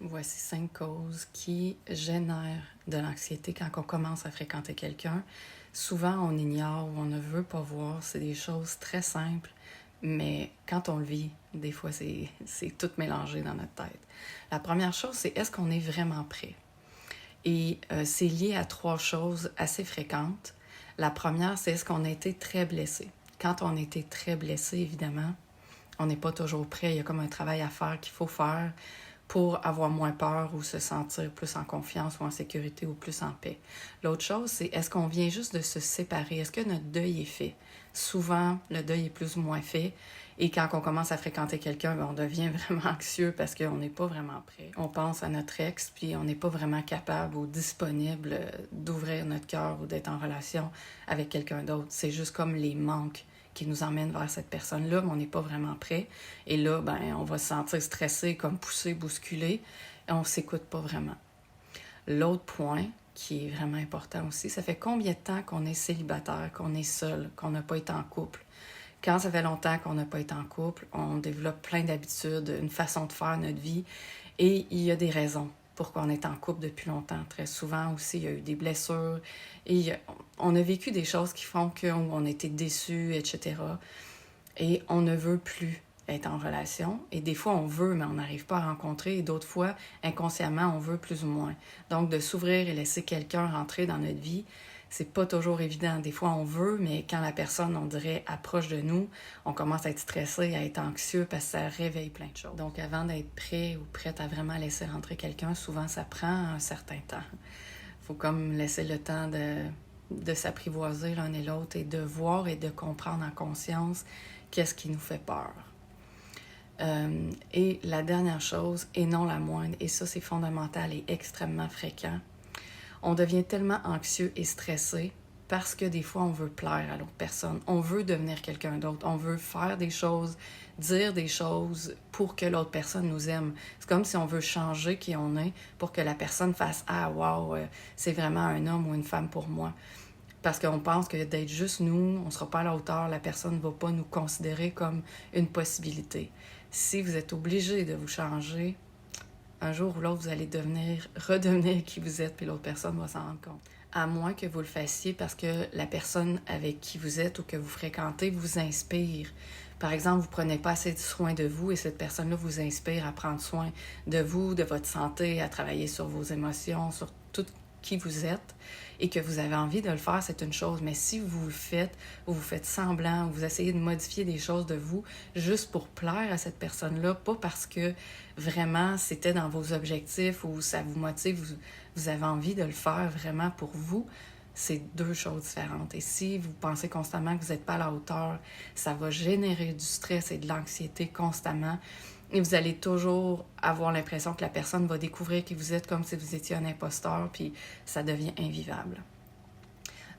Voici 5 causes qui génèrent de l'anxiété quand on commence à fréquenter quelqu'un. Souvent, on ignore ou on ne veut pas voir. C'est des choses très simples, mais quand on le vit, des fois, c'est tout mélangé dans notre tête. La première chose, c'est est-ce qu'on est vraiment prêt? Et c'est lié à 3 choses assez fréquentes. La première, c'est est-ce qu'on a été très blessé? Quand on a été très blessé, évidemment, on n'est pas toujours prêt. Il y a comme un travail à faire qu'il faut faire pour avoir moins peur ou se sentir plus en confiance ou en sécurité ou plus en paix. L'autre chose, c'est est-ce qu'on vient juste de se séparer? Est-ce que notre deuil est fait? Souvent, le deuil est plus ou moins fait. Et quand on commence à fréquenter quelqu'un, on devient vraiment anxieux parce qu'on n'est pas vraiment prêt. On pense à notre ex, puis on n'est pas vraiment capable ou disponible d'ouvrir notre cœur ou d'être en relation avec quelqu'un d'autre. C'est juste comme les manques qui nous emmènent vers cette personne-là, mais on n'est pas vraiment prêt. Et là, on va se sentir stressé, comme poussé, bousculé, et on ne s'écoute pas vraiment. L'autre point, qui est vraiment important aussi, ça fait combien de temps qu'on est célibataire, qu'on est seul, qu'on n'a pas été en couple? Quand ça fait longtemps qu'on n'a pas été en couple, on développe plein d'habitudes, une façon de faire notre vie, et il y a des raisons pourquoi on est en couple depuis longtemps. Très souvent aussi, il y a eu des blessures, et on a vécu des choses qui font qu'on a été déçus, etc. Et on ne veut plus être en relation. Et des fois, on veut, mais on n'arrive pas à rencontrer. Et d'autres fois, inconsciemment, on veut plus ou moins. Donc, de s'ouvrir et laisser quelqu'un rentrer dans notre vie, c'est pas toujours évident. Des fois, on veut, mais quand la personne, on dirait, approche de nous, on commence à être stressé, à être anxieux parce que ça réveille plein de choses. Donc, avant d'être prêt ou prête à vraiment laisser rentrer quelqu'un, souvent, ça prend un certain temps. Il faut comme laisser le temps de s'apprivoiser l'un et l'autre et de voir et de comprendre en conscience qu'est-ce qui nous fait peur. Et la dernière chose, et non la moindre, et ça c'est fondamental et extrêmement fréquent, on devient tellement anxieux et stressé parce que des fois on veut plaire à l'autre personne, on veut devenir quelqu'un d'autre, on veut faire des choses, dire des choses pour que l'autre personne nous aime. C'est comme si on veut changer qui on est pour que la personne fasse « Ah, wow, c'est vraiment un homme ou une femme pour moi ». Parce qu'on pense que d'être juste nous, on ne sera pas à la hauteur, la personne ne va pas nous considérer comme une possibilité. Si vous êtes obligé de vous changer, un jour ou l'autre, vous allez redevenir qui vous êtes, puis l'autre personne va s'en rendre compte. À moins que vous le fassiez parce que la personne avec qui vous êtes ou que vous fréquentez vous inspire. Par exemple, vous ne prenez pas assez de soin de vous et cette personne-là vous inspire à prendre soin de vous, de votre santé, à travailler sur vos émotions, sur tout qui vous êtes et que vous avez envie de le faire, c'est une chose. Mais si vous le faites, ou vous faites semblant, ou vous essayez de modifier des choses de vous juste pour plaire à cette personne-là, pas parce que vraiment c'était dans vos objectifs ou ça vous motive, vous avez envie de le faire vraiment pour vous, c'est 2 choses différentes. Et si vous pensez constamment que vous n'êtes pas à la hauteur, ça va générer du stress et de l'anxiété constamment. Et vous allez toujours avoir l'impression que la personne va découvrir qui vous êtes comme si vous étiez un imposteur, puis ça devient invivable.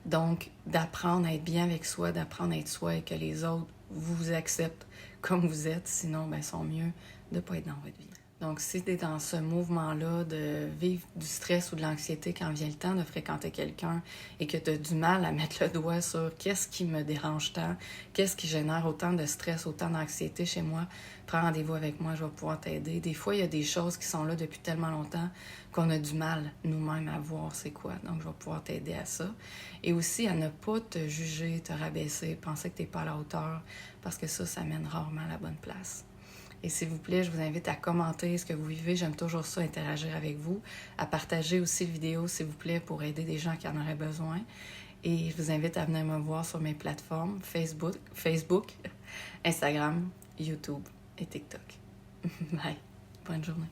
Donc, d'apprendre à être bien avec soi, d'apprendre à être soi et que les autres vous acceptent comme vous êtes, sinon, ils sont mieux de ne pas être dans votre vie. Donc, si tu es dans ce mouvement-là de vivre du stress ou de l'anxiété quand vient le temps de fréquenter quelqu'un et que tu as du mal à mettre le doigt sur qu'est-ce qui me dérange tant, qu'est-ce qui génère autant de stress, autant d'anxiété chez moi, prends rendez-vous avec moi, je vais pouvoir t'aider. Des fois, il y a des choses qui sont là depuis tellement longtemps qu'on a du mal nous-mêmes à voir c'est quoi. Donc, je vais pouvoir t'aider à ça. Et aussi à ne pas te juger, te rabaisser, penser que tu n'es pas à la hauteur, parce que ça mène rarement à la bonne place. Et s'il vous plaît, je vous invite à commenter ce que vous vivez. J'aime toujours ça, interagir avec vous. À partager aussi la vidéo, s'il vous plaît, pour aider des gens qui en auraient besoin. Et je vous invite à venir me voir sur mes plateformes Facebook, Instagram, YouTube et TikTok. Bye. Bonne journée.